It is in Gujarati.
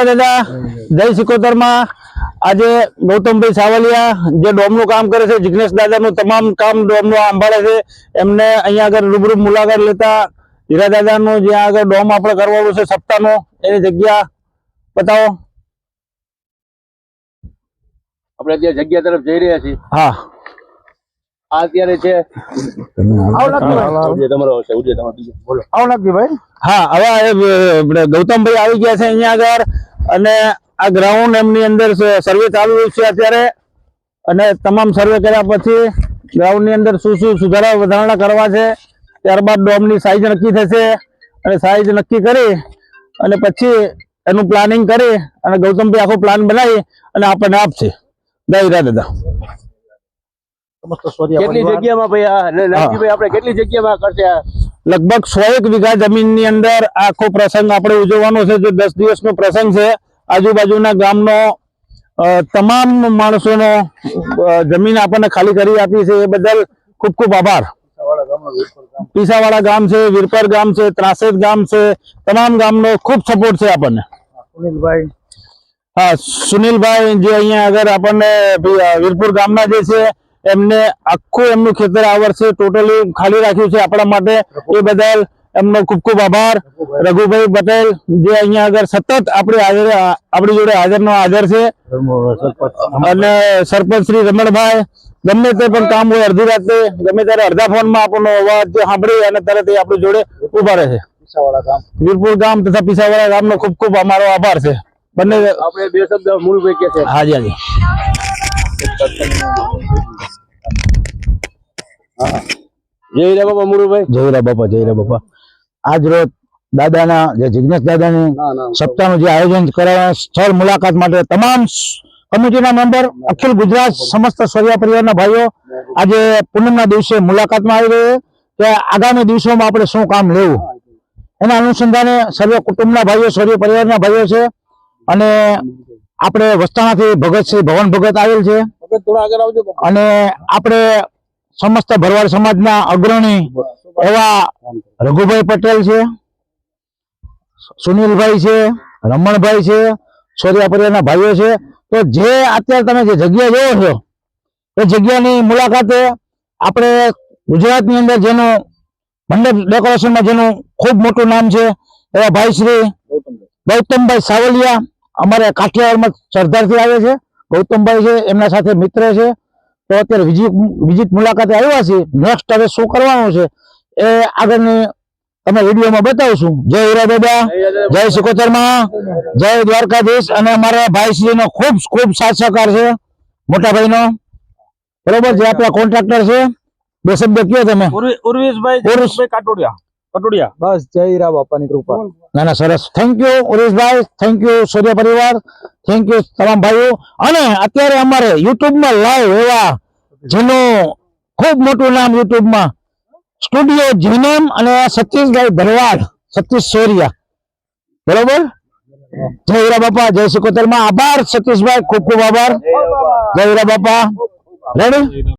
દાદા જય સિકોતર માં આજે ગૌતમભાઈ સાવલિયા જે ડોમનું કામ કરે છે, જિગ્નેશ દાદાનું તમામ કામ ડોમનું સંભાળે છે, એમને અહીંયા આગળ રૂબરૂ મુલાકાત લેતા હીરા દાદાનું જ્યાં આગળ ડોમ આપણે કરવાનું છે સપ્તાહનો એની જગ્યા બતાવો. આપણે ત્યાં જગ્યા તરફ જઈ રહ્યા છીએ. હા અત્યારે છે હા હવે ગૌતમભાઈ આવી ગયા છે અહીંયા આગળ અને આ ગ્રાઉન્ડ એમની અંદર સર્વે ચાલુ છે અત્યારે અને તમામ સર્વે કર્યા પછી ગ્રાઉન્ડ ની અંદર શું શું સુધારા વધારણા કરવા છે, ત્યારબાદ ડોમની સાઈઝ નક્કી થશે અને સાઈઝ નક્કી કરી અને પછી એનું પ્લાનિંગ કરી અને ગૌતમભાઈ આખો પ્લાન બનાવી અને આપણને આપશે. જય હીરા દાદા. કેટલી જગ્યામાં ભાઈ આપણે કેટલી જગ્યામાં કરશે? લગભગ 100 વીઘા જમીનની અંદર આખો પ્રસંગ આપણે ઉજવવાનો છે. જો 10 દિવસનો પ્રસંગ છે. આજુબાજુના ગામનો તમામ માણસોનો જમીન આપણને ખાલી કરી આપી છે, એ બદલ ખૂબ ખૂબ આભાર. પીસાવાડા ગામ છે, વીરપર ગામ છે, ત્રાસેદ ગામ છે, તમામ ગામનો ખૂબ સપોર્ટ છે આપણને. સુનિલભાઈ, હા સુનિલભાઈ જે અહીંયા આગળ આપણને વીરપુર ગામના જે છે એમને આખું એમનું ખેતર આ વર્ષે ટોટલી ખાલી રાખ્યું છે આપણા માટે, એ બદલ એમનો ખૂબ ખૂબ આભાર. રઘુભાઈ પટેલ જે અહીંયા આગળ સતત આપણી જોડે હાજર છે અને સરપંચ શ્રી રમણભાઈ ગમે તે પણ કામ હોય અડધી રાતે ગમે ત્યારે અડધા ફોનમાં આપણનો અવાજ સાંભળી અને તરત આપણી જોડે ઉભા રહે છે. વીરપુર ગામ તથા પીસાવાડા ગામનો ખૂબ ખૂબ અમારો આભાર છે. બંને આપણે બે શબ્દ મૂળભાઈ કે છે. હાજી હાજી. જય હીરા બાપા મૂળભાઈ. જય હીરા બાપા, જય હીરા બાપા. આજ રોજ દાદાના જે જિગ્નેશ દાદાની સપ્તાહનું જે આયોજન કરાયા સ્થળ મુલાકાત માટે તમામ કમિટીના મેમ્બર અખિલ ગુજરાત સમસ્ત સૌર્યા પરિવારના ભાઈઓ આજે પૂનમના દિવસે મુલાકાતમાં આવી રહ્યા કે આગામી દિવસોમાં આપણે શું કામ લેવું એના અનુસંધાને સર્વે કુટુંબના ભાઈઓ સૌર્ય પરિવારના ભાઈઓ છે અને આપણે વસ્તાણાથી ભગતશ્રી ભવન ભગત આવેલ છે અને આપણે સમસ્ત ભરવાડ સમાજના અગ્રણી એવા રઘુભાઈ પટેલ છે, સુનિલભાઈ છે, રમણભાઈ છે, સૌર્યા પરિવારના ભાઈઓ છે. તો જે અત્યારે તમે જે જગ્યા જોવો છો એ જગ્યાની મુલાકાતે આપણે ગુજરાતની અંદર જેનું મંડપ ડેકોરેશનમાં જેનું ખૂબ મોટું નામ છે એવા ભાઈ શ્રી ગૌતમભાઈ સાવલિયા અમારે કાઠિયાવાડમાં સરદારથી આવે છે. ગૌતમભાઈ છે એમના સાથે મિત્ર છે. તો અત્યારે વિઝિટ મુલાકાતે આવ્યા છે. નેક્સ્ટ હવે શું કરવાનું છે એ આગળની તમે વિડીયોમાં બતાવશું. જય હીરા દાદા, જય સિકોતર માં, જય દ્વારકાધીશ. અને અમારા ભાઈશ્રી નો ખૂબ ખૂબ સાથ સહકાર છે, મોટા ભાઈનો બરોબર, જે આપણા કોન્ટ્રાક્ટર છે. બે શબ્દ કયો તમે. ઉર્વેશભાઈ કટોડિયા. બસ જય હીરા બાપાની કૃપા. ના ના સરસ. થેન્ક યુ ઉર્વેશભાઈ, થેન્ક યુ સૌર્ય પરિવાર, થેન્ક યુ તમામ ભાઈઓ. અને અત્યારે અમારે યુટ્યુબમાં લાઈવ એવા જેનું ખૂબ મોટું નામ યુટ્યુબમાં સ્ટુડિયો જીનેમ અને સતીશભાઈ ભરવાડ, સતીશ સૌર્યા બરોબર. જય હીરા બાપા, જય સિકોતર માં. આભાર સતીશભાઈ, ખૂબ ખૂબ આભાર. જય હીરા બાપા. રેડી.